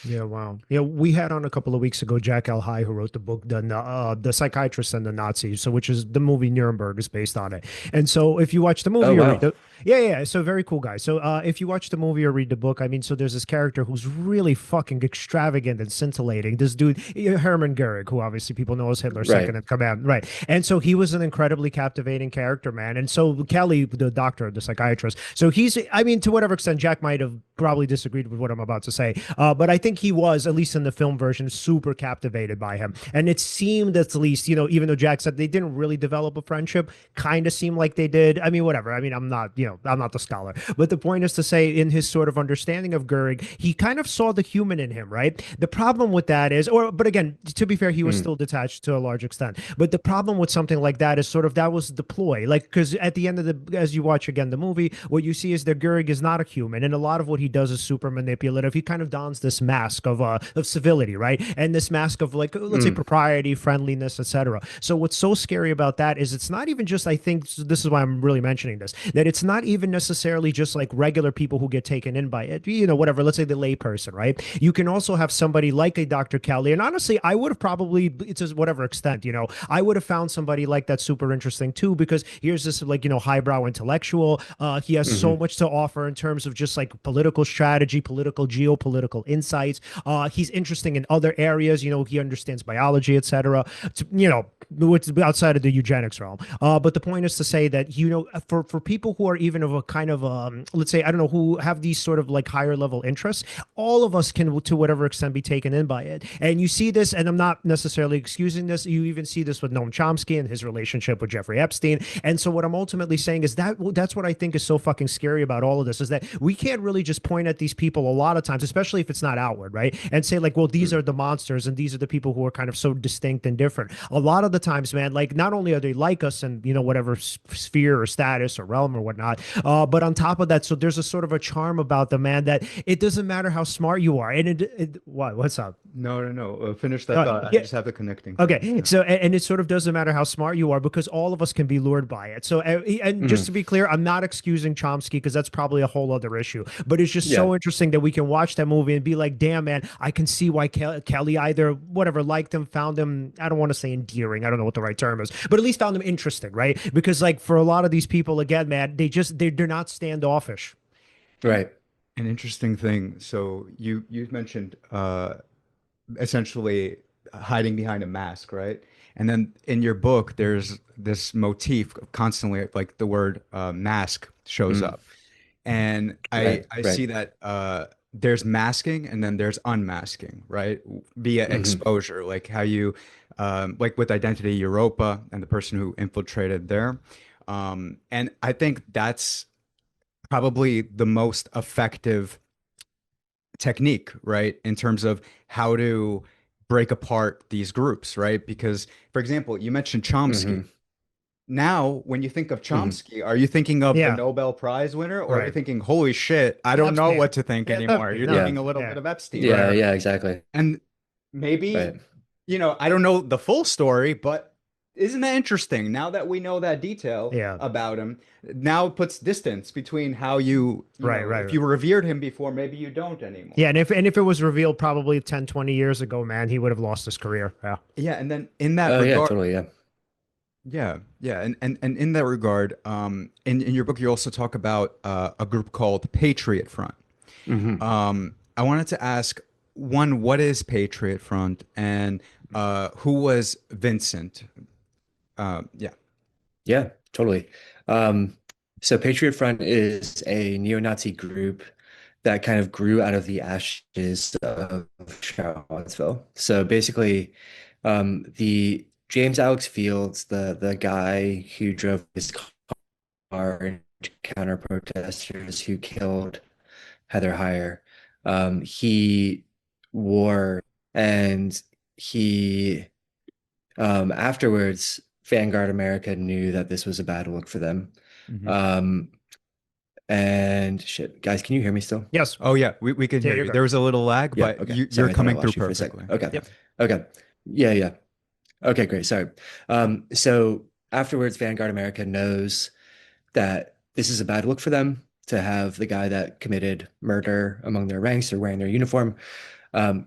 Yeah, wow. Yeah, we had on a couple of weeks ago Jack L. High, who wrote the book The Psychiatrist and the Nazis, so which is the movie Nuremberg is based on it. And so if you watch the Oh, movie or read wow. the yeah, yeah, yeah, so very cool guy. So if you watch the movie or read the book, I mean, so there's this character who's really fucking extravagant and scintillating. This dude, Hermann Goering, who obviously people know as Hitler's second Right. in command, right? And so he was an incredibly captivating character, man. And so Kelly, the doctor, the psychiatrist, so he's, I mean, to whatever extent Jack might have probably disagreed with what I'm about to say, but I think he was, at least in the film version, super captivated by him. And it seemed, at least, even though Jack said they didn't really develop a friendship, kind of seemed like they did. I mean, whatever. I mean, I'm not the scholar. But the point is to say, in his sort of understanding of Goering, he kind of saw the human in him, right? The problem with that is, but again, to be fair, he was Mm, still detached to a large extent. But the problem with something like that is sort of that was the ploy. Like, because at the end of as you watch again the movie, what you see is that Goering is not a human. And a lot of what he does is super manipulative. He kind of dons this mask of civility, right? And this mask of like, let's say mm, propriety, friendliness, etc. So what's so scary about that is it's not even just, I think this is why I'm really mentioning this, that it's not even necessarily just like regular people who get taken in by it, whatever, let's say the layperson, right? You can also have somebody like a Dr. Kelly. And honestly, I would have probably, it's to whatever extent, I would have found somebody like that super interesting too, because here's this like, highbrow intellectual. He has so hmm much to offer in terms of just like political strategy, political, geopolitical insight insights. He's interesting in other areas. He understands biology, etc. Which is outside of the eugenics realm. But the point is to say that for people who are even of a kind of let's say, I don't know, who have these sort of like higher level interests, all of us can to whatever extent be taken in by it. And you see this, and I'm not necessarily excusing this. You even see this with Noam Chomsky and his relationship with Jeffrey Epstein. And so what I'm ultimately saying is that's what I think is so fucking scary about all of this, is that we can't really just point at these people a lot of times, especially if it's not outward, right? And say like, well, these are the monsters and these are the people who are kind of so distinct and different. A lot of the times, man, like not only are they like us in, whatever sphere or status or realm or whatnot, but on top of that, so there's a sort of a charm about them, man, that it doesn't matter how smart you are. And what's up? No, no, no. Finish that thought. I Yeah. just have the connecting thing. Okay, so and it sort of doesn't matter how smart you are because all of us can be lured by it. So and just Mhm. to be clear, I'm not excusing Chomsky because that's probably a whole other issue. But it's just Yeah. so interesting that we can watch that movie and be like, "Damn, man, I can see why Kelly either whatever liked him, found him. I don't want to say endearing. I don't know what the right term is, but at least found him interesting, right? Because like for a lot of these people, again, man, they're not standoffish. And Right. an interesting thing. So you mentioned essentially hiding behind a mask, right? And then in your book, there's this motif constantly, like the word mask shows Mm. up, and Right. I Right. see that there's masking and then there's unmasking, right? Via Hmm. exposure, like how you like with Identity Europa and the person who infiltrated there. And I think that's probably the most effective technique, right? In terms of how to break apart these groups, right? Because, for example, you mentioned Chomsky. Hmm. Now, when you think of Hmm. Chomsky, are you thinking of the Yeah, Nobel Prize winner, or are you right. thinking, holy shit, I don't know Epstein. what to think Yeah, anymore? Epstein. You're No. thinking Yeah. a little bit Yeah. of Epstein. Right. Yeah. Right. Yeah. Exactly. And maybe, Right. I don't know the full story, but isn't that interesting? Now that we know that detail Yeah. about him, now it puts distance between how Right. Right. if Right. you revered him before, maybe you don't Yeah, anymore. and if it was revealed probably 10, 20 years ago, man, he would have lost his career. Yeah. Yeah, and then in that Oh yeah. regard, Totally. Yeah. yeah, yeah, and in that regard, in your book, you also talk about a group called Patriot Front. Hmm. I wanted to ask, one, what is Patriot Front, and who was Vincent? Yeah. Yeah. Totally. Um, so Patriot Front is a neo-Nazi group that kind of grew out of the ashes of Charlottesville. So basically, the James Alex Fields, the guy who drove his car into counter protesters who killed Heather Heyer, he wore and he afterwards, Vanguard America knew that this was a bad look for them. Hmm. Um, and shit, guys, can you hear me still? Yes. Oh yeah, we can Yeah, hear you're you. good. There was a little lag, Yeah, but okay. you're Sorry, I thought I coming through lost you for a sec. perfectly. Okay. Yep. Okay. Yeah, yeah. Okay, great. Sorry. So afterwards, Vanguard America knows that this is a bad look for them to have the guy that committed murder among their ranks or wearing their uniform,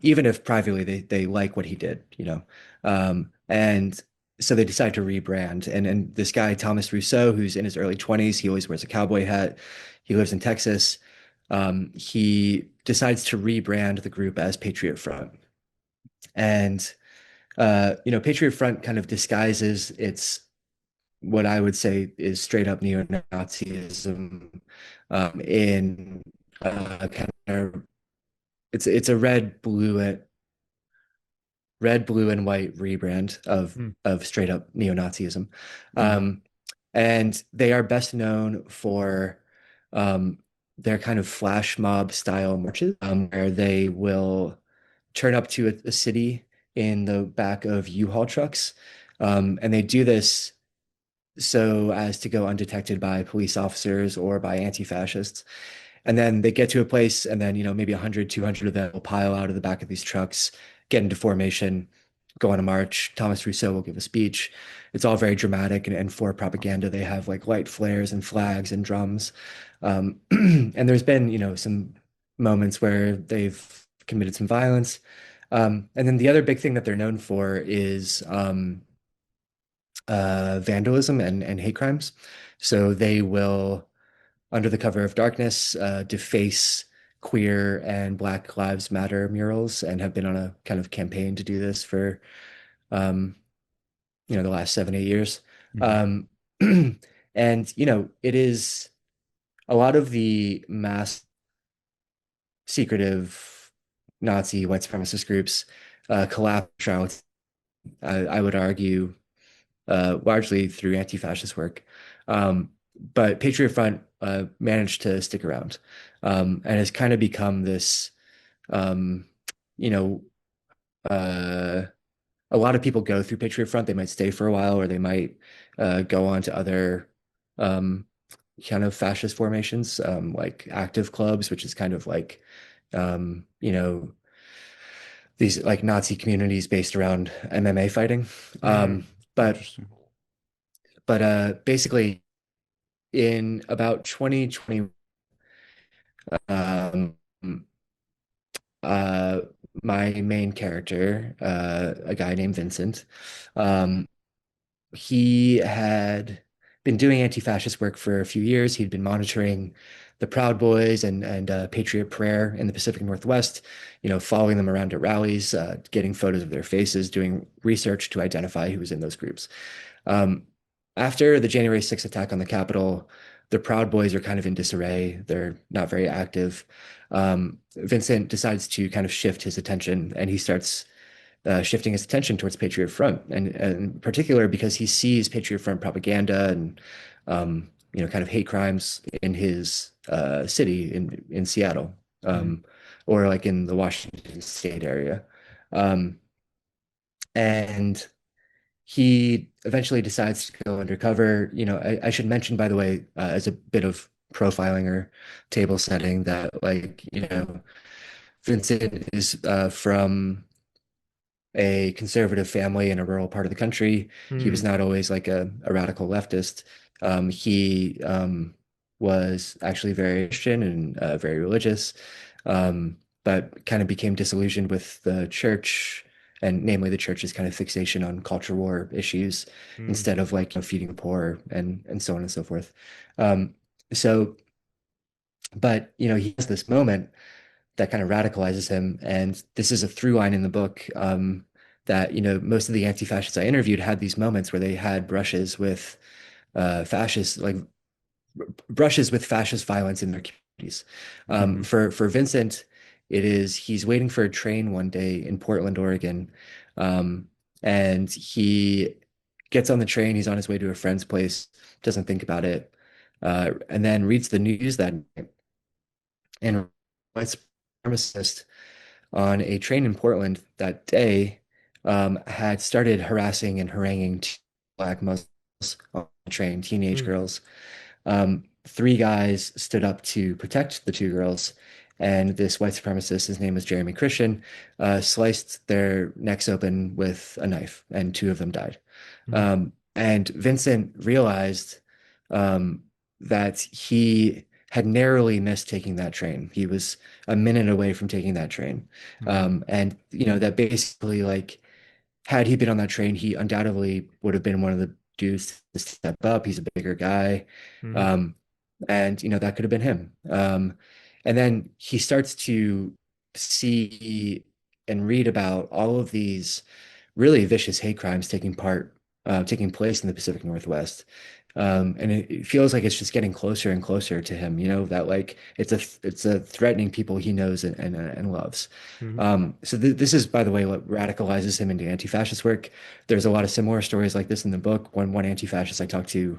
even if privately they like what he did, you know. And so they decide to rebrand. And this guy, Thomas Rousseau, who's in his early 20s, he always wears a cowboy hat. He lives in Texas. He decides to rebrand the group as Patriot Front. And Patriot Front kind of disguises its what I would say is straight up neo-Nazism in kind of it's a red, blue, and white rebrand Mm. of straight up neo-Nazism. Hmm. Um, and they are best known for um, their kind of flash mob style marches, where they will turn up to a city in the back of U-Haul trucks. And they do this so as to go undetected by police officers or by anti-fascists. And then they get to a place, and then, maybe 100, 200 of them will pile out of the back of these trucks, get into formation, go on a march. Thomas Rousseau will give a speech. It's all very dramatic. And for propaganda, they have like light flares and flags and drums. And there's been, some moments where they've committed some violence. And then the other big thing that they're known for is vandalism and hate crimes. So they will, under the cover of darkness, deface queer and Black Lives Matter murals and have been on a kind of campaign to do this for um, the last 7, 8 years. Hmm. Um, and it is a lot of the mass secretive Nazi white supremacist groups collapsed Charlottesville, I would argue, largely through anti-fascist work. But Patriot Front managed to stick around and has kind of become this, um, you know, uh, a lot of people go through Patriot Front. They might stay for a while, or they might go on to other um, kind of fascist formations, like active clubs, which is kind of like, um, you know, these like Nazi communities based around MMA fighting. Hmm. Um, but Interesting. basically, in about 2020, um, uh, my main character, a guy named Vincent, um, he had been doing anti-fascist work for a few years. He'd been monitoring the Proud Boys and Patriot Prayer in the Pacific Northwest, following them around at rallies, getting photos of their faces, doing research to identify who was in those groups. Um, After the January 6th attack on the Capitol, the Proud Boys are kind of in disarray. They're not very active. Vincent decides to kind of shift his attention, and he starts shifting his attention towards Patriot Front, and in particular because he sees Patriot Front propaganda and kind of hate crimes in his city in Seattle, Hmm. or like in the Washington State area, um, and he eventually decides to go undercover. I should mention, by the way, as a bit of profiling or table setting, that Vincent is from a conservative family in a rural part of the country. He was Hmm. not always like a radical leftist. He was actually very Christian and very religious, but kind of became disillusioned with the church, and namely the church's kind of fixation on culture war issues Hmm. instead of like feeding the poor and so on and so forth. Um, so, but he has this moment that kind of radicalizes him. And this is a through line in the book, that, most of the anti-fascists I interviewed had these moments where they had fascists, like brushes with fascist violence in their communities. Hmm. For Vincent, he's waiting for a train one day in Portland, Oregon, um, and he gets on the train. He's on his way to a friend's place, doesn't think about it, and then reads the news that night, and white supremacist on a train in Portland that day had started harassing and haranguing Black Muslims on the train, teenage Hmm. girls. Three guys stood up to protect the two girls, and this white supremacist, his name was Jeremy Christian, sliced their necks open with a knife, and two of them died. Hmm. And Vincent realized um, that he had narrowly missed taking that train. He was a minute away from taking that train. Hmm. And that basically, like, had he been on that train, he undoubtedly would have been one of the dudes to step up. He's a bigger guy. Hmm. Um, and that could have been him. And then he starts to see and read about all of these really vicious hate crimes taking place in the Pacific Northwest. And it feels like it's just getting closer and closer to him, that like it's a threatening people he knows and loves. Hmm. So this is, by the way, what radicalizes him into anti-fascist work. There's a lot of similar stories like this in the book. One anti-fascist I talked to,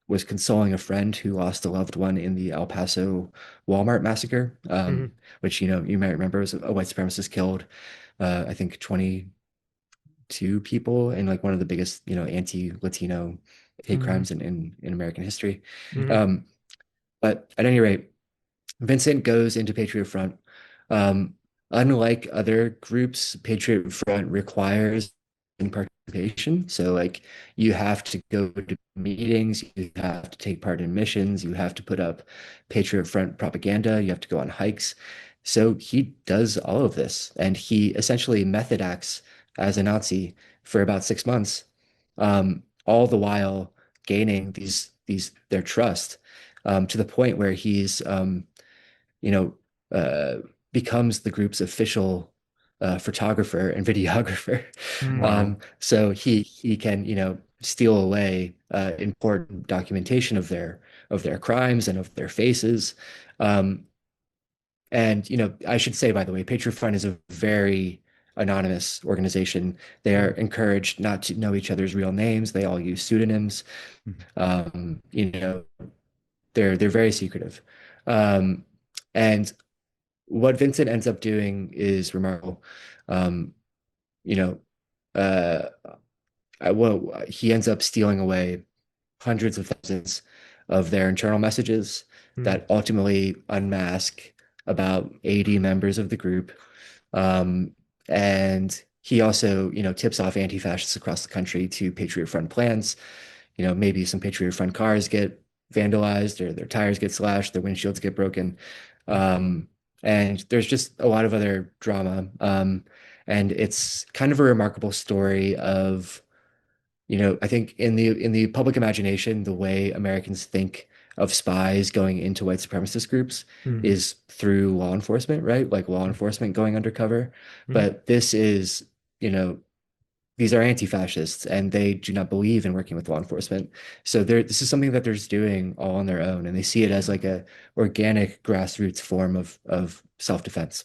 was consoling a friend who lost a loved one in the El Paso Walmart massacre, Hmm. which you might remember was a white supremacist killed, I think 22 people in like one of the biggest, anti-Latino hate Hmm. crimes in American history. Hmm. Um, but at any rate, Vincent goes into Patriot Front. Um, Unlike other groups, Patriot Front requires participation. So, like, you have to go to meetings, you have to take part in missions, you have to put up Patriot Front propaganda, you have to go on hikes. So he does all of this, and he essentially method acts as a Nazi for about 6 months, all the while gaining their trust, to the point where he's you know, becomes the group's official photographer and videographer. Mm. Wow. So he can, steal away important documentation of their crimes and of their faces. Um, and I should say, by the way, Patriot Front is a very anonymous organization. They are Mm. encouraged not to know each other's real names. They all use pseudonyms. Mhm. Um, you know, they're very secretive. Um, and what Vincent ends up doing is remarkable. Um, you know, uh, well, he ends up stealing away hundreds of thousands of their internal messages Mm. that ultimately unmask about 80 members of the group. Um, and he also, tips off anti-fascists across the country to Patriot Front plans. Maybe some Patriot Front cars get vandalized or their tires get slashed, their windshields get broken. Um, and there's just a lot of other drama. And it's kind of a remarkable story of, I think in the public imagination, the way Americans think of spies going into white supremacist groups Mm. is through law enforcement, right? Like law Mm. enforcement going undercover. Mm. But this is, you know, these are anti-fascists and they do not believe in working with law enforcement. So this is something that they're just doing all on their own, and they see it as like a organic grassroots form of self-defense.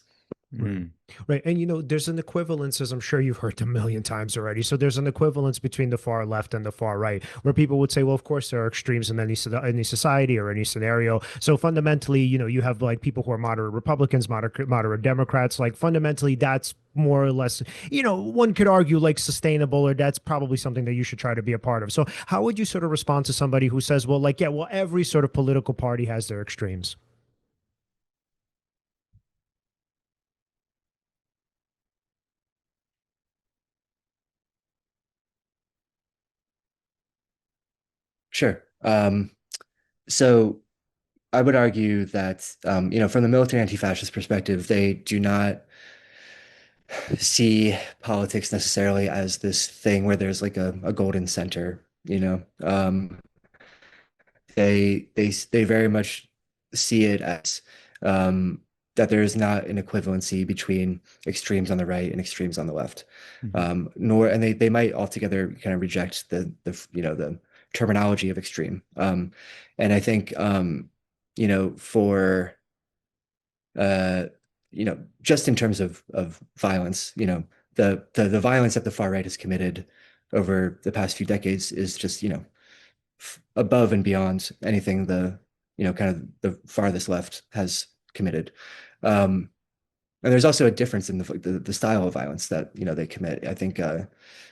Right. Mm. Right. And there's an equivalence, as I'm sure you've heard a million times already. So there's an equivalence between the far left and the far right, where people would say, well, of course, there are extremes in any society or any scenario. So fundamentally, you have like people who are moderate Republicans, moderate Democrats. Like fundamentally, that's more or less, one could argue like sustainable, or that's probably something that you should try to be a part of. So how would you sort of respond to somebody who says, well, like, yeah, well, every sort of political party has their extremes? Sure. So I would argue that, from the military anti-fascist perspective, they do not see politics necessarily as this thing where there's like a golden center, they very much see it as um, that there is not an equivalency between extremes on the right and extremes on the left. Mhm. Nor and they might altogether kind of reject the terminology of extreme. And I think for uh, just in terms of violence, the violence that the far right has committed over the past few decades is just, above and beyond anything kind of the farthest left has committed. Um, and there's also a difference in the style of violence that, they commit. I think, for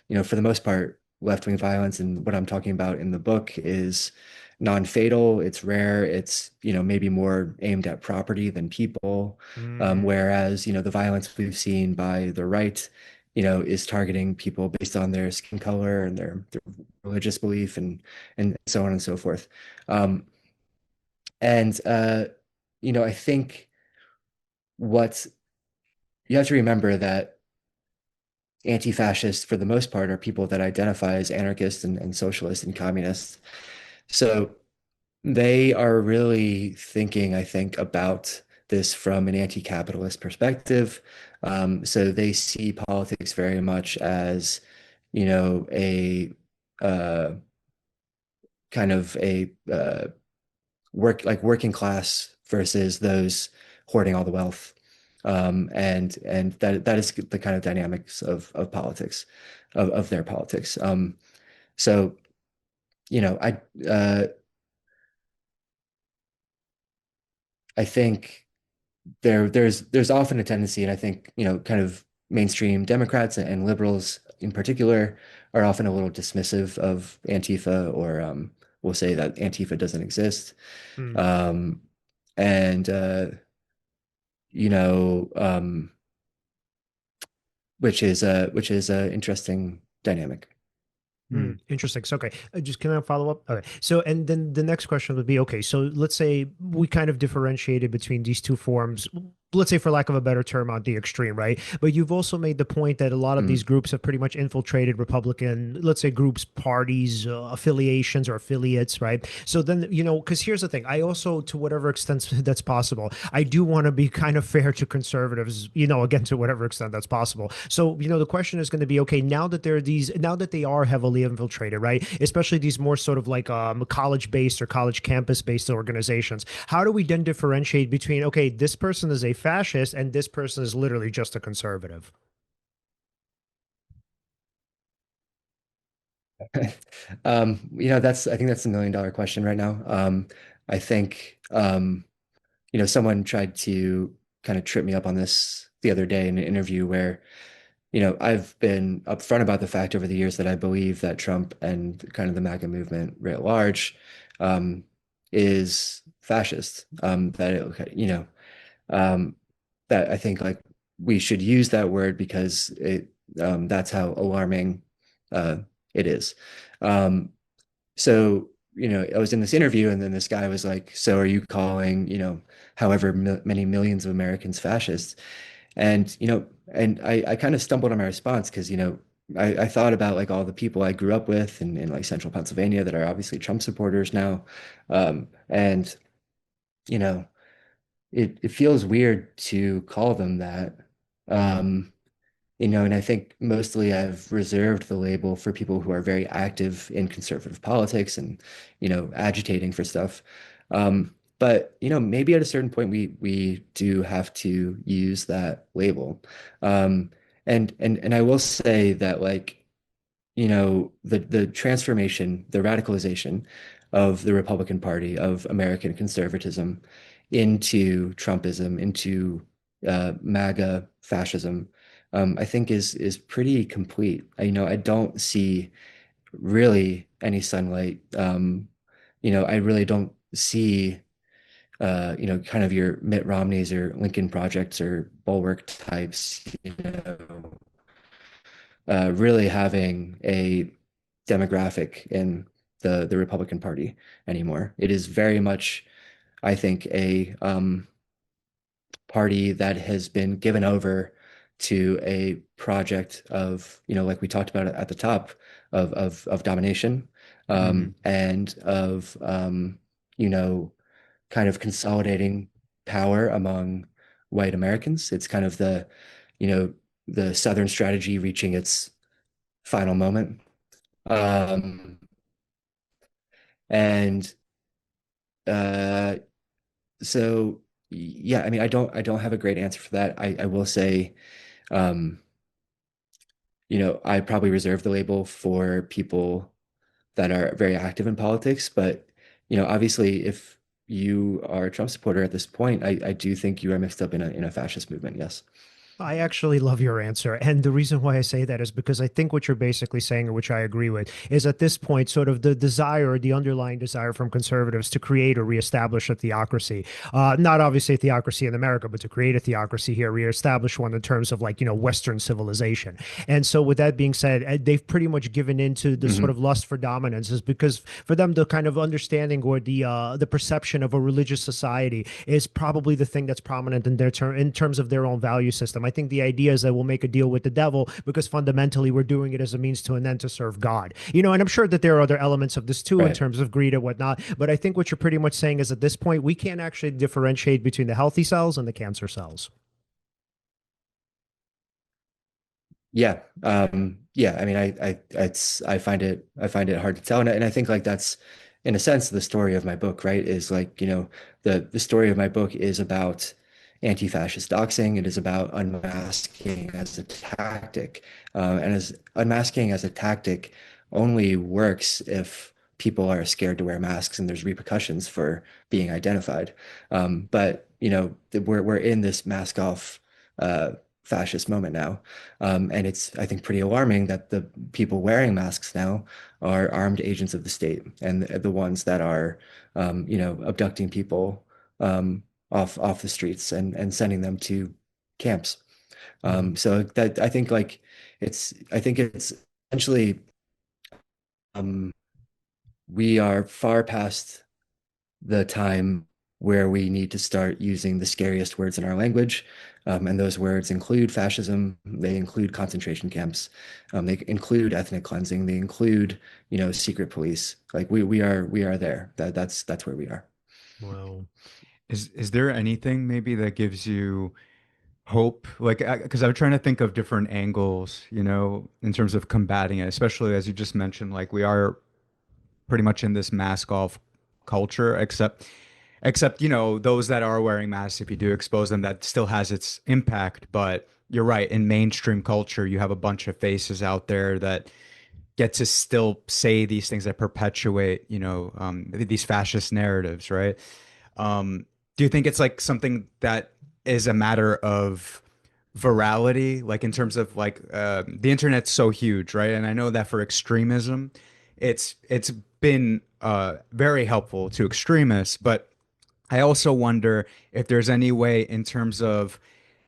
the most part, left-wing violence and what I'm talking about in the book is non-fatal. It's rare. It's, maybe more aimed at property than people. Mm. Whereas, the violence we've seen by the right, is targeting people based on their skin color and their religious belief and so on and so forth. Um, and I think what you have to remember that anti-fascists, for the most part, are people that identify as anarchists and socialists and communists. So they are really thinking, I think, about this from an anti-capitalist perspective. So they see politics very much as, a uh, kind of a working class versus those hoarding all the wealth. And that is the kind of dynamics of politics, of their politics. So uh, I think there's often a tendency, and I think kind of mainstream Democrats and liberals in particular are often a little dismissive of Antifa, or will say that Antifa doesn't exist. Mm. Um, and you know, which is a interesting dynamic. Hmm, Mm. interesting. So, okay, just can I follow up? Okay. So, and then the next question would be, okay, so let's say we kind of differentiated between these two forms. let's say for lack of a better term, on the extreme, right? But you've also made the point that a lot of these Mm. groups have pretty much infiltrated Republican, let's say groups, parties, affiliations or affiliates, right? So then, because here's the thing, I also, to whatever extent that's possible, I do want to be kind of fair to conservatives, again, to whatever extent that's possible. So, the question is going to be, okay, now that they are heavily infiltrated, right? Especially these more sort of like college-based or college campus-based organizations. How do we then differentiate between, okay, this person is a fascist and this person is literally just a conservative? I think that's $1 million question right now. I think, someone tried to kind of trip me up on this the other day in an interview where, I've been upfront about the fact over the years that I believe that Trump and kind of the MAGA movement writ large, um, is fascist. Um, that I think like we should use that word because that's how alarming uh, it is. Um, so, I was in this interview and then this guy was like, so are you calling, however many millions of Americans fascists? And, I kind of stumbled on my response because, I thought about like all the people I grew up with in like central Pennsylvania that are obviously Trump supporters now. And, you know, it feels weird to call them that. Um, and I think mostly I've reserved the label for people who are very active in conservative politics and, agitating for stuff. But maybe at a certain point we do have to use that label. Um, and I will say that like, the transformation, the radicalization of the Republican Party, of American conservatism into Trumpism, into MAGA fascism, I think is pretty complete. I don't see really any sunlight. I really don't see kind of your Mitt Romneys or Lincoln Projects or Bulwark types, really having a demographic in the Republican Party anymore. It is very much, I think, a party that has been given over to a project of, like we talked about at the top, of domination, Mhm. and of you know, kind of consolidating power among white Americans. It's kind of you know, the Southern strategy reaching its final moment. Um, and uh, so yeah, I mean, I don't have a great answer for that. I will say, um, I probably reserve the label for people that are very active in politics, but obviously, if you are a Trump supporter at this point, I do think you are mixed up in a fascist movement. Yes. I actually love your answer. And the reason why I say that is because I think what you're basically saying, which I agree with, is at this point, sort of the desire, the underlying desire from conservatives to create or reestablish a theocracy. Not obviously a theocracy in America, but to create a theocracy here, reestablish one in terms of like, Western civilization. And so, with that being said, they've pretty much given into the sort Hmm. of lust for dominance, is because for them, the kind of understanding or the perception of a religious society is probably the thing that's prominent in in terms of their own value system. I think the idea is that we'll make a deal with the devil because fundamentally we're doing it as a means to an end to serve God. And I'm sure that there are other elements of this too in Right. terms of greed and whatnot. But I think what you're pretty much saying is at this point, we can't actually differentiate between the healthy cells and the cancer cells. Yeah. Yeah. I mean, I find it hard to tell, and I think like that's in a sense the story of my book, right? Is like the story of my book is about anti-fascist doxing. It is about unmasking as a tactic, and as unmasking as a tactic only works if people are scared to wear masks and there's repercussions for being identified. But we're in this mask off fascist moment now. And it's, I think, pretty alarming that the people wearing masks now are armed agents of the state and the ones that are, abducting people off the streets and sending them to camps. Mhm. So that I think it's essentially, um, we are far past the time. where we need to start using the scariest words in our language. And those words include fascism, they include concentration camps, they include ethnic cleansing, they include, secret police. Like we are there. That's where we are. Wow. Is there anything maybe that gives you hope? Like, because I'm trying to think of different angles, in terms of combating it, especially as you just mentioned, like we are pretty much in this mask off culture, except those that are wearing masks, if you do expose them, that still has its impact. But you're right, in mainstream culture you have a bunch of faces out there that get to still say these things that perpetuate these fascist narratives, right? Do you think it's like something that is a matter of virality, like in terms of like the internet's so huge, right? And I know that for extremism, it's been very helpful to extremists, but I also wonder if there's any way in terms of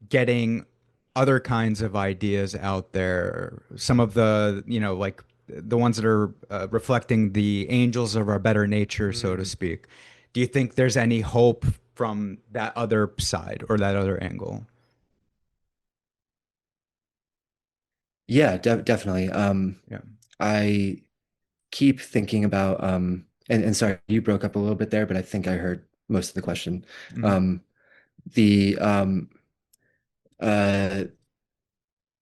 getting other kinds of ideas out there, some of the, like the ones that are reflecting the angels of our better nature, so to Mm. speak. Do you think there's any hope from that other side or that other angle? Yeah, definitely. Yeah. I keep thinking about and sorry, you broke up a little bit there, but I think I heard most of the question. Mhm. Um, the uh,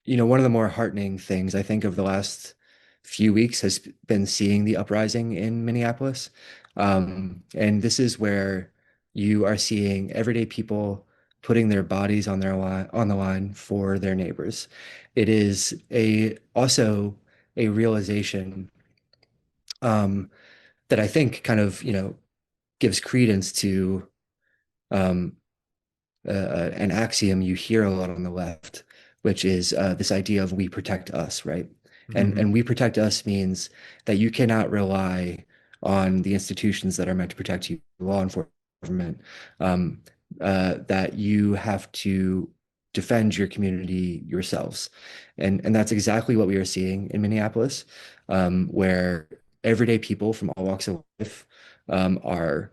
one of the more heartening things I think of the last few weeks has been seeing the uprising in Minneapolis. And this is where you are seeing everyday people putting their bodies on on the line for their neighbors. It is a also a realization that I think kind of, gives credence to um, an axiom you hear a lot on the left, which is this idea of we protect us, right? And Mhm. Hmm. and we protect us means that you cannot rely on the institutions that are meant to protect you, law enforcement, government, um, that you have to defend your community yourselves. And that's exactly what we are seeing in Minneapolis, where everyday people from all walks of life are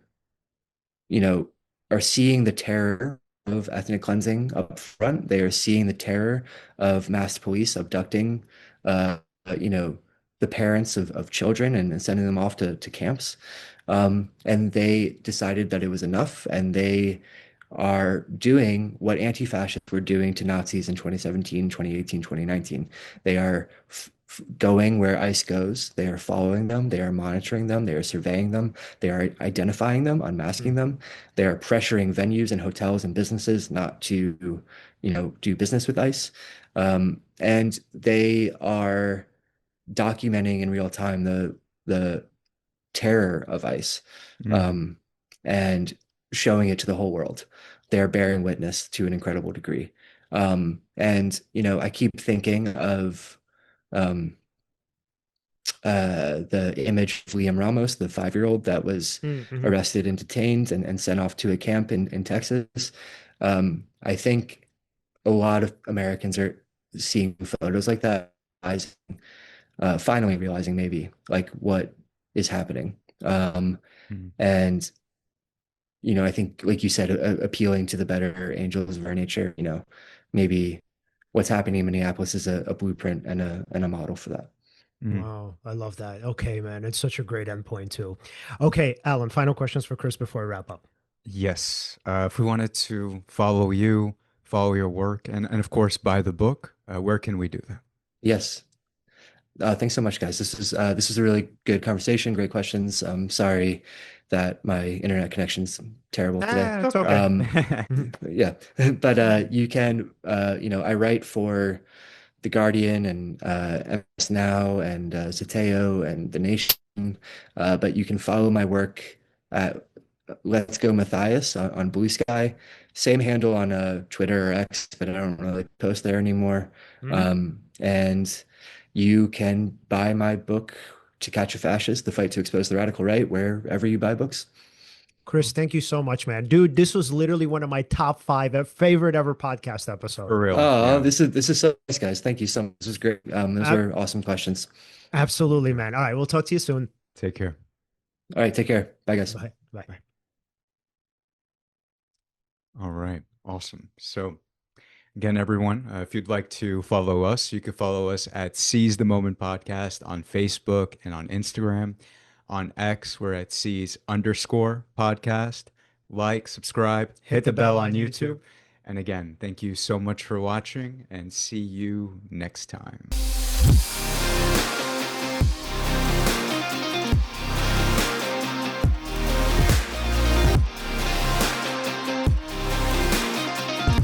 you know, are seeing the terror of ethnic cleansing up front. They are seeing the terror of masked police abducting, uh, you know, the parents of children and sending them off to camps. And they decided that it was enough, and they are doing what anti-fascists were doing to Nazis in 2017, 2018, 2019. They are going where ICE goes. They are following them. They are monitoring them. They are surveying them. They are identifying them, unmasking Mm. them. They are pressuring venues and hotels and businesses not to, do business with ICE. And they are documenting in real time the terror of ICE, Mm. um, and showing it to the whole world. They're bearing witness to an incredible degree. And I keep thinking of um, the image of Liam Ramos, the 5-year-old that was Mhm. arrested and detained and sent off to a camp in Texas. I think a lot of Americans are seeing photos like that, finally realizing maybe like what is happening. Mm. And I think, like you said, appealing to the better angels of our nature, maybe what's happening in Minneapolis is a blueprint and a model for that. Mm. Wow, I love that. Okay, man, it's such a great endpoint too. Okay, Alan, final questions for Chris before we wrap up. Yes. If we wanted to follow you, follow your work, and of course buy the book, where can we do that? Yes. Thanks so much, guys. This is a really good conversation. Great questions. Sorry that my internet connection's terrible today. Ah, It's it's okay. okay. Um, Mhm. yeah, but you can, I write for The Guardian and MS Now and Zeteo and The Nation. But you can follow my work at Let's Go Mathias on Blue Sky. Same handle on Twitter or X, but I don't really post there anymore. Mhm. And you can buy my book, To Catch a Fascist: The Fight to Expose the Radical Right, wherever you buy books. Chris, thank you so much, man. Dude, this was literally one of my top five favorite ever podcast episode. For real. Oh, Yeah. this is so nice, guys. Thank you so much. This was great. Those Ab- were awesome questions. Absolutely, man. All right, we'll talk to you soon. Take care. All right, take care. Bye, guys. Bye. Bye. Bye. All right. Awesome. So, again, everyone, if you'd like to follow us, you can follow us at Seize the Moment Podcast on Facebook and on Instagram. On X, we're at Seize underscore podcast. Like, subscribe, hit the bell on YouTube. And again, thank you so much for watching and see you next time.